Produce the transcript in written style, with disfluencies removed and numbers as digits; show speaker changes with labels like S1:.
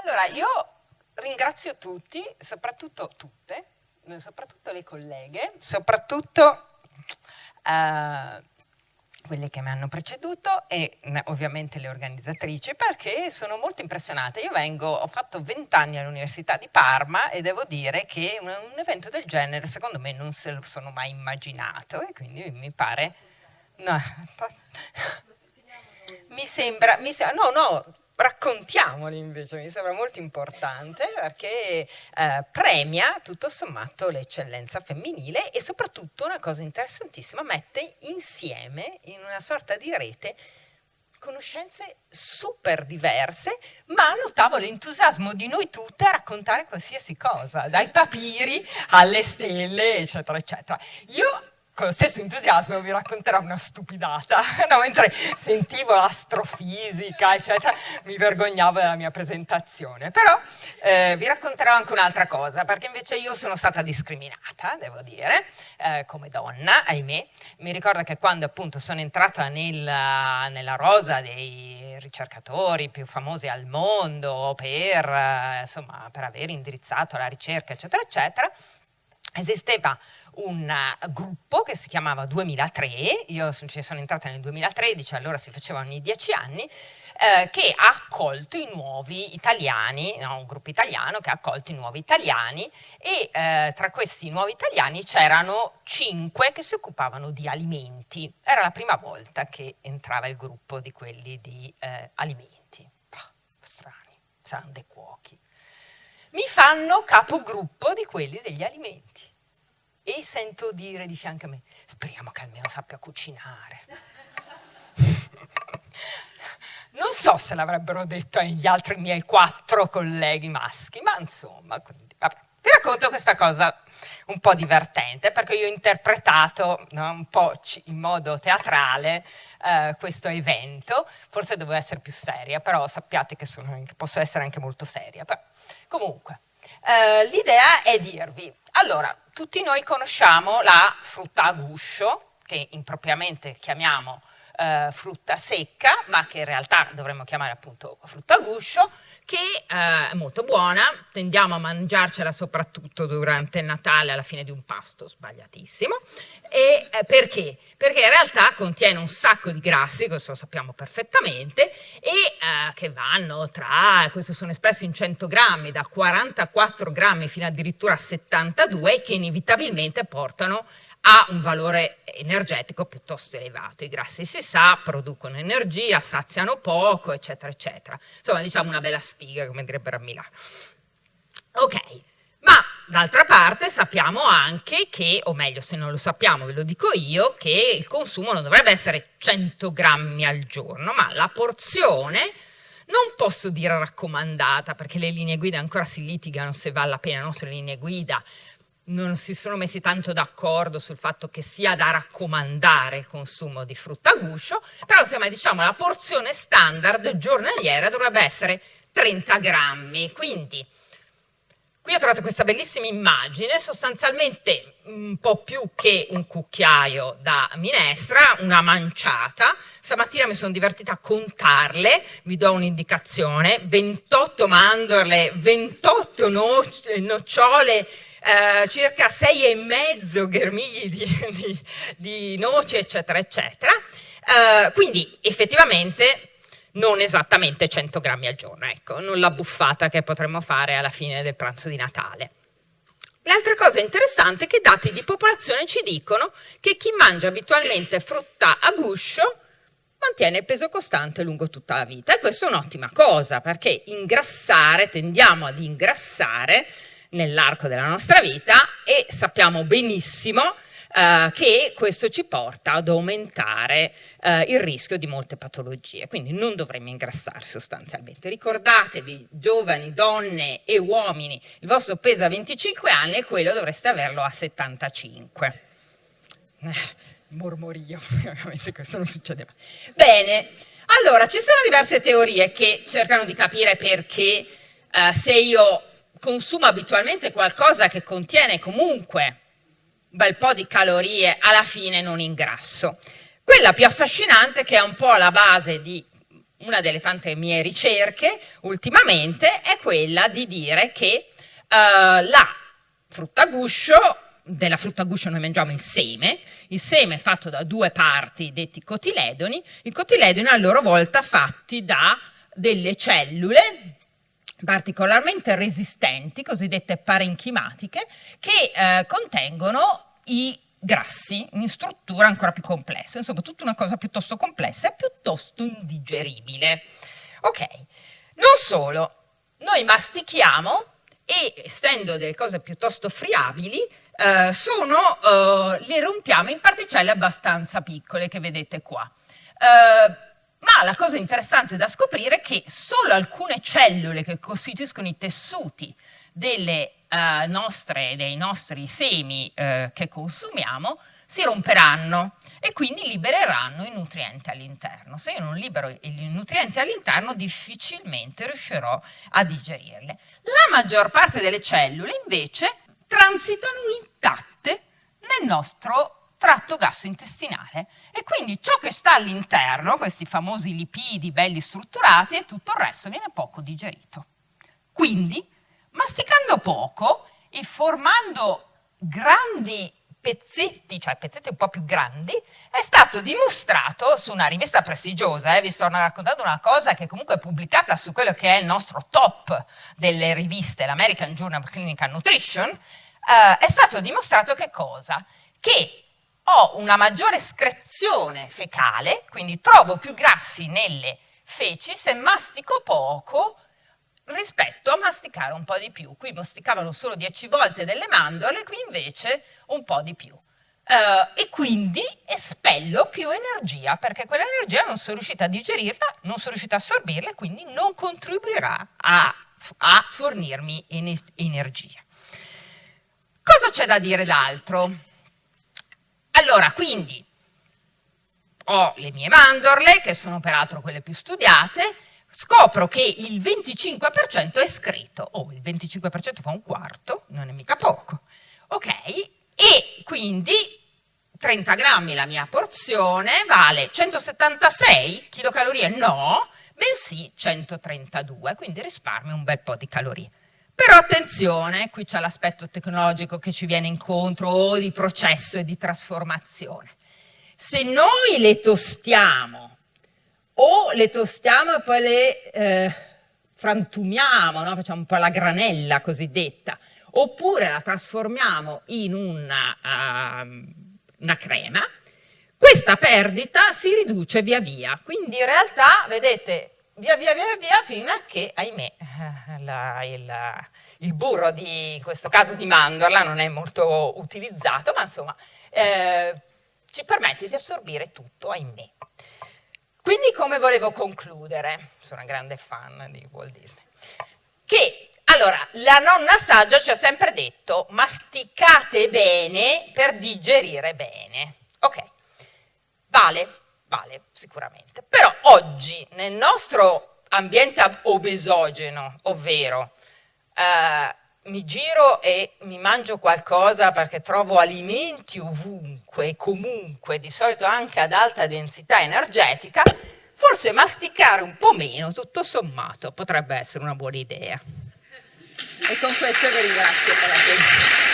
S1: Allora, io ringrazio tutti, soprattutto tutte, soprattutto le colleghe, soprattutto quelle che mi hanno preceduto e ovviamente le organizzatrici, perché sono molto impressionata. Ho fatto 20 anni all'Università di Parma e devo dire che un evento del genere secondo me non se lo sono mai immaginato e quindi mi pare... No, no, raccontiamoli invece, mi sembra molto importante perché premia tutto sommato l'eccellenza femminile e soprattutto una cosa interessantissima, mette insieme in una sorta di rete conoscenze super diverse, ma notavo l'entusiasmo di noi tutte a raccontare qualsiasi cosa, dai papiri alle stelle, eccetera, eccetera. Io con lo stesso entusiasmo vi racconterò una stupidata, no, mentre sentivo l'astrofisica, eccetera, mi vergognavo della mia presentazione, però vi racconterò anche un'altra cosa, perché invece io sono stata discriminata, devo dire, come donna, ahimè. Mi ricordo che quando appunto sono entrata nella rosa dei ricercatori più famosi al mondo per aver indirizzato la ricerca, eccetera, eccetera, esisteva un gruppo che si chiamava 2003, io ci sono entrata nel 2013, allora si faceva ogni 10 anni, che ha accolto i nuovi italiani, no, un gruppo italiano che ha accolto i nuovi italiani e tra questi nuovi italiani c'erano 5 che si occupavano di alimenti. Era la prima volta che entrava il gruppo di quelli di alimenti. Strani, saranno dei cuochi. Mi fanno capogruppo di quelli degli alimenti. E sento dire di fianco a me, speriamo che almeno sappia cucinare. Non so se l'avrebbero detto agli altri miei 4 colleghi maschi, ma insomma, quindi, vabbè. Vi racconto questa cosa un po' divertente, perché io ho interpretato, no, un po' in modo teatrale questo evento. Forse dovevo essere più seria, però sappiate che posso essere anche molto seria. Però, comunque, l'idea è dirvi, allora, tutti noi conosciamo la frutta a guscio, che impropriamente chiamiamo frutta secca, ma che in realtà dovremmo chiamare appunto frutta a guscio, che è molto buona, tendiamo a mangiarcela soprattutto durante il Natale alla fine di un pasto, sbagliatissimo. E perché? Perché in realtà contiene un sacco di grassi, questo lo sappiamo perfettamente, e che vanno questo sono espressi in 100 grammi, da 44 grammi fino addirittura a 72, che inevitabilmente portano ha un valore energetico piuttosto elevato. I grassi, si sa, producono energia, saziano poco, eccetera, eccetera. Insomma, diciamo una bella sfiga, come direbbero a Milano. Ok, ma d'altra parte sappiamo anche che, o meglio, se non lo sappiamo, ve lo dico io, che il consumo non dovrebbe essere 100 grammi al giorno, ma la porzione, non posso dire raccomandata, perché le linee guida ancora si litigano se vale la pena, non sulle linee guida, non si sono messi tanto d'accordo sul fatto che sia da raccomandare il consumo di frutta a guscio, però insomma diciamo la porzione standard giornaliera dovrebbe essere 30 grammi, quindi qui ho trovato questa bellissima immagine, sostanzialmente un po' più che un cucchiaio da minestra, una manciata. Stamattina mi sono divertita a contarle, vi do un'indicazione, 28 mandorle, 28 nocciole, circa 6,5 germigli di noce, eccetera, eccetera. Quindi effettivamente non esattamente 100 grammi al giorno, ecco, non la buffata che potremmo fare alla fine del pranzo di Natale. L'altra cosa interessante è che i dati di popolazione ci dicono che chi mangia abitualmente frutta a guscio mantiene il peso costante lungo tutta la vita, e questa è un'ottima cosa, perché tendiamo ad ingrassare nell'arco della nostra vita, e sappiamo benissimo che questo ci porta ad aumentare il rischio di molte patologie, quindi non dovremmo ingrassare sostanzialmente. Ricordatevi, giovani, donne e uomini, il vostro peso a 25 anni e quello dovreste averlo a 75. Mormorio, ovviamente questo non succede mai. Bene, allora ci sono diverse teorie che cercano di capire perché se io consumo abitualmente qualcosa che contiene comunque un bel po' di calorie, alla fine non ingrasso. Quella più affascinante, che è un po' alla base di una delle tante mie ricerche ultimamente è quella di dire che la frutta a guscio, della frutta a guscio noi mangiamo il seme è fatto da due parti detti cotiledoni, i cotiledoni a loro volta fatti da delle cellule particolarmente resistenti, cosiddette parenchimatiche, che contengono i grassi in struttura ancora più complessa, insomma tutta una cosa piuttosto complessa e piuttosto indigeribile. Ok, non solo, noi mastichiamo e essendo delle cose piuttosto friabili, le rompiamo in particelle abbastanza piccole che vedete qua. Ma la cosa interessante da scoprire è che solo alcune cellule che costituiscono i tessuti dei nostri semi che consumiamo si romperanno e quindi libereranno i nutrienti all'interno. Se io non libero i nutrienti all'interno, difficilmente riuscirò a digerirle. La maggior parte delle cellule, invece, transitano intatte nel nostro tratto gastrointestinale e quindi ciò che sta all'interno, questi famosi lipidi belli strutturati e tutto il resto viene poco digerito. Quindi, masticando poco e formando grandi pezzetti, cioè pezzetti un po' più grandi, è stato dimostrato su una rivista prestigiosa, vi sto raccontando una cosa che comunque è pubblicata su quello che è il nostro top delle riviste, l'American Journal of Clinical Nutrition, è stato dimostrato che cosa? Che ho una maggiore escrezione fecale, quindi trovo più grassi nelle feci se mastico poco rispetto a masticare un po' di più. Qui masticavano solo 10 volte delle mandorle, qui invece un po' di più. E quindi espello più energia, perché quell'energia non sono riuscita a digerirla, non sono riuscita a assorbirla, e quindi non contribuirà a fornirmi energia. Cosa c'è da dire d'altro? Allora, quindi, ho le mie mandorle, che sono peraltro quelle più studiate, scopro che il 25% è escreto. Oh, il 25% fa un quarto, non è mica poco. Ok, e quindi 30 grammi la mia porzione vale 176 kcal? No, bensì 132, quindi risparmio un bel po' di calorie. Però attenzione, qui c'è l'aspetto tecnologico che ci viene incontro o di processo e di trasformazione. Se noi le tostiamo o le tostiamo e poi le frantumiamo, no? Facciamo un po' la granella cosiddetta, oppure la trasformiamo in una crema, questa perdita si riduce via via. Quindi in realtà, vedete, via via fino a che, ahimè, il burro in questo caso di mandorla non è molto utilizzato, ma insomma ci permette di assorbire tutto, ahimè. Quindi come volevo concludere, sono una grande fan di Walt Disney, che allora la nonna saggia ci ha sempre detto masticate bene per digerire bene. Ok, vale sicuramente, però oggi nel nostro ambiente obesogeno, ovvero mi giro e mi mangio qualcosa perché trovo alimenti ovunque e comunque, di solito anche ad alta densità energetica, forse masticare un po' meno, tutto sommato, potrebbe essere una buona idea. E con questo vi ringrazio per l'attenzione.